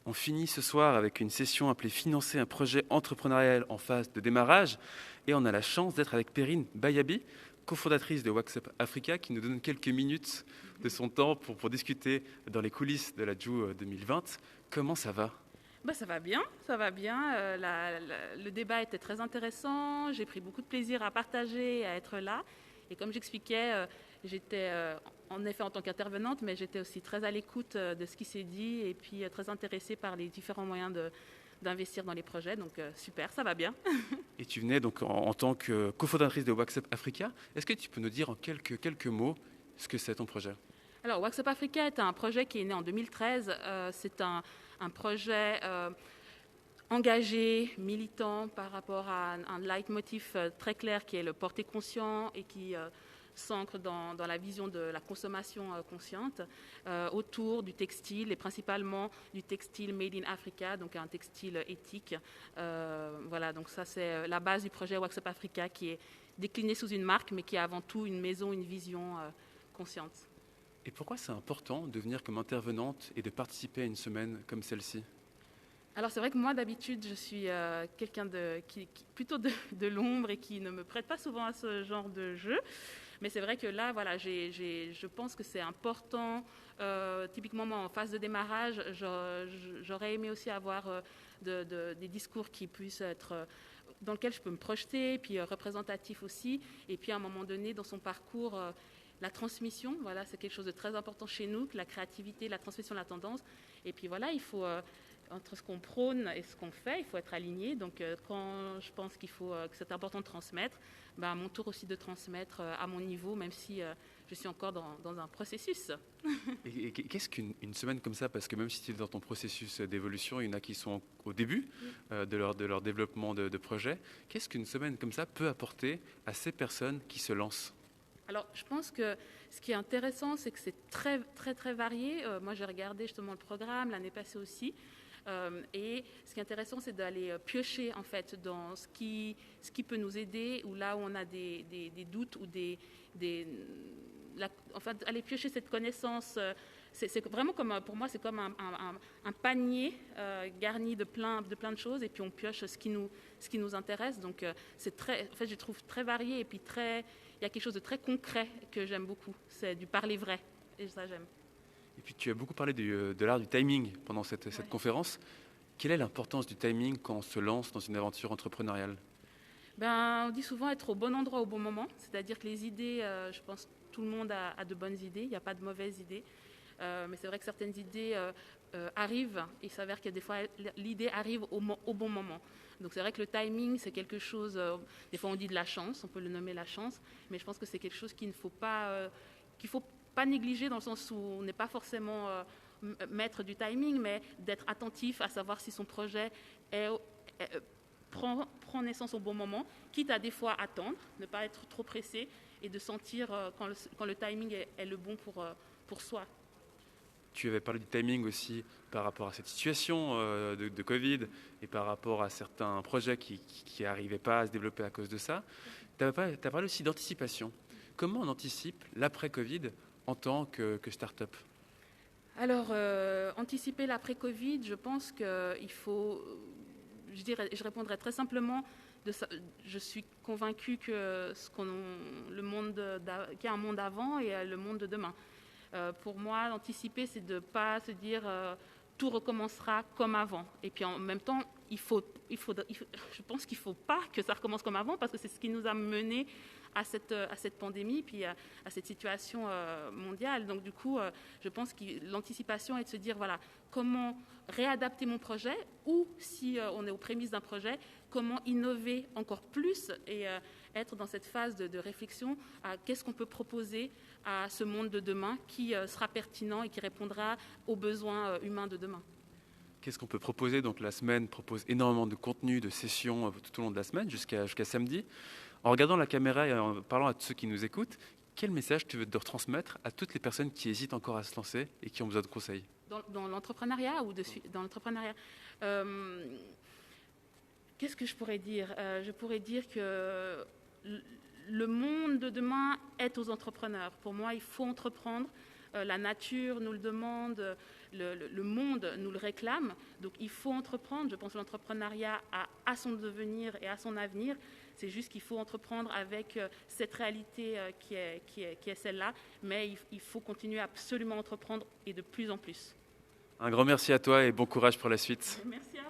On finit ce soir avec une session appelée Financer un projet entrepreneurial en phase de démarrage. Et on a la chance d'être avec Perrine Bayabi, cofondatrice de WhatsApp Africa, qui nous donne quelques minutes de son temps pour discuter dans les coulisses de la JOO 2020. Comment ça va ? Ça va bien, ça va bien. Le débat était très intéressant. J'ai pris beaucoup de plaisir à partager et à être là. Et comme j'expliquais, j'étais en effet en tant qu'intervenante, mais j'étais aussi très à l'écoute de ce qui s'est dit et puis très intéressée par les différents moyens d'investir dans les projets. Donc super, ça va bien. Et tu venais donc en tant que cofondatrice de WhatsApp Africa. Est-ce que tu peux nous dire en quelques mots ce que c'est ton projet ? Alors, WhatsApp Africa est un projet qui est né en 2013. C'est un projet engagé, militant par rapport à un leitmotiv très clair qui est le porter conscient et qui s'ancre dans la vision de la consommation consciente autour du textile et principalement du textile made in Africa, donc un textile éthique. Voilà, donc ça c'est la base du projet WhatsApp Africa qui est décliné sous une marque mais qui est avant tout une maison, une vision consciente. Et pourquoi c'est important de venir comme intervenante et de participer à une semaine comme celle-ci ? Alors c'est vrai que moi d'habitude je suis quelqu'un qui plutôt de l'ombre et qui ne me prête pas souvent à ce genre de jeu. Mais c'est vrai que là, voilà, je pense que c'est important. Typiquement, moi, en phase de démarrage, j'aurais aimé aussi avoir des discours qui puissent être dans lesquels je peux me projeter, puis représentatifs aussi. Et puis à un moment donné, dans son parcours, la transmission, voilà, c'est quelque chose de très important chez nous, que la créativité, la transmission de la tendance. Et puis voilà, il faut entre ce qu'on prône et ce qu'on fait, il faut être aligné. Donc quand je pense que c'est important de transmettre, à mon tour aussi de transmettre à mon niveau, même si je suis encore dans un processus. Et qu'est-ce qu'une semaine comme ça ? Parce que même si tu es dans ton processus d'évolution, il y en a qui sont au début de leur développement de projet. Qu'est-ce qu'une semaine comme ça peut apporter à ces personnes qui se lancent ? Alors, je pense que ce qui est intéressant, c'est que c'est très, très, très varié. Moi, j'ai regardé justement le programme l'année passée aussi. Et ce qui est intéressant, c'est d'aller piocher en fait dans ce qui peut nous aider ou là où on a des doutes ou enfin, aller piocher cette connaissance. C'est vraiment comme, pour moi, c'est comme un panier garni de plein de choses et puis on pioche ce qui nous intéresse. Donc, c'est très, en fait, je trouve très varié et puis il y a quelque chose de très concret que j'aime beaucoup. C'est du parler vrai et ça, j'aime. Et puis tu as beaucoup parlé de l'art du timing pendant cette conférence. Quelle est l'importance du timing quand on se lance dans une aventure entrepreneuriale ? On dit souvent être au bon endroit au bon moment, c'est-à-dire que les idées, je pense que tout le monde a de bonnes idées, il n'y a pas de mauvaises idées, mais c'est vrai que certaines idées arrivent, il s'avère que des fois l'idée arrive au bon moment. Donc c'est vrai que le timing c'est quelque chose, des fois on dit de la chance, on peut le nommer la chance, mais je pense que c'est quelque chose qu'il ne faut pas négliger dans le sens où on n'est pas forcément maître du timing, mais d'être attentif à savoir si son projet prend naissance au bon moment, quitte à des fois attendre, ne pas être trop pressé et de sentir quand le timing est le bon pour soi. Tu avais parlé du timing aussi par rapport à cette situation de Covid et par rapport à certains projets qui n'arrivaient pas à se développer à cause de ça. Tu as parlé aussi d'anticipation. Comment on anticipe l'après-Covid en tant que start-up ? Alors, anticiper l'après-Covid, je pense qu'il faut, je répondrai très simplement, je suis convaincue que qu'il y a un monde avant et le monde de demain. Pour moi, anticiper, c'est de ne pas se dire tout recommencera comme avant. Et puis en même temps, je pense qu'il ne faut pas que ça recommence comme avant parce que c'est ce qui nous a menés à cette pandémie, puis à cette situation mondiale. Donc du coup, je pense que l'anticipation est de se dire, voilà, comment réadapter mon projet ou si on est aux prémices d'un projet, comment innover encore plus et être dans cette phase de réflexion à qu'est-ce qu'on peut proposer à ce monde de demain qui sera pertinent et qui répondra aux besoins humains de demain. Qu'est-ce qu'on peut proposer ? Donc la semaine propose énormément de contenu, de sessions tout au long de la semaine jusqu'à samedi. En regardant la caméra et en parlant à ceux qui nous écoutent, quel message tu veux te retransmettre à toutes les personnes qui hésitent encore à se lancer et qui ont besoin de conseils ? Dans l'entrepreneuriat ou dans l'entrepreneuriat qu'est-ce que je pourrais dire ? Je pourrais dire que le monde de demain est aux entrepreneurs. Pour moi, il faut entreprendre. La nature nous le demande, le monde nous le réclame. Donc il faut entreprendre. Je pense que l'entrepreneuriat a son devenir et a son avenir. C'est juste qu'il faut entreprendre avec cette réalité qui est celle-là. Mais il faut continuer à absolument entreprendre et de plus en plus. Un grand merci à toi et bon courage pour la suite. Merci à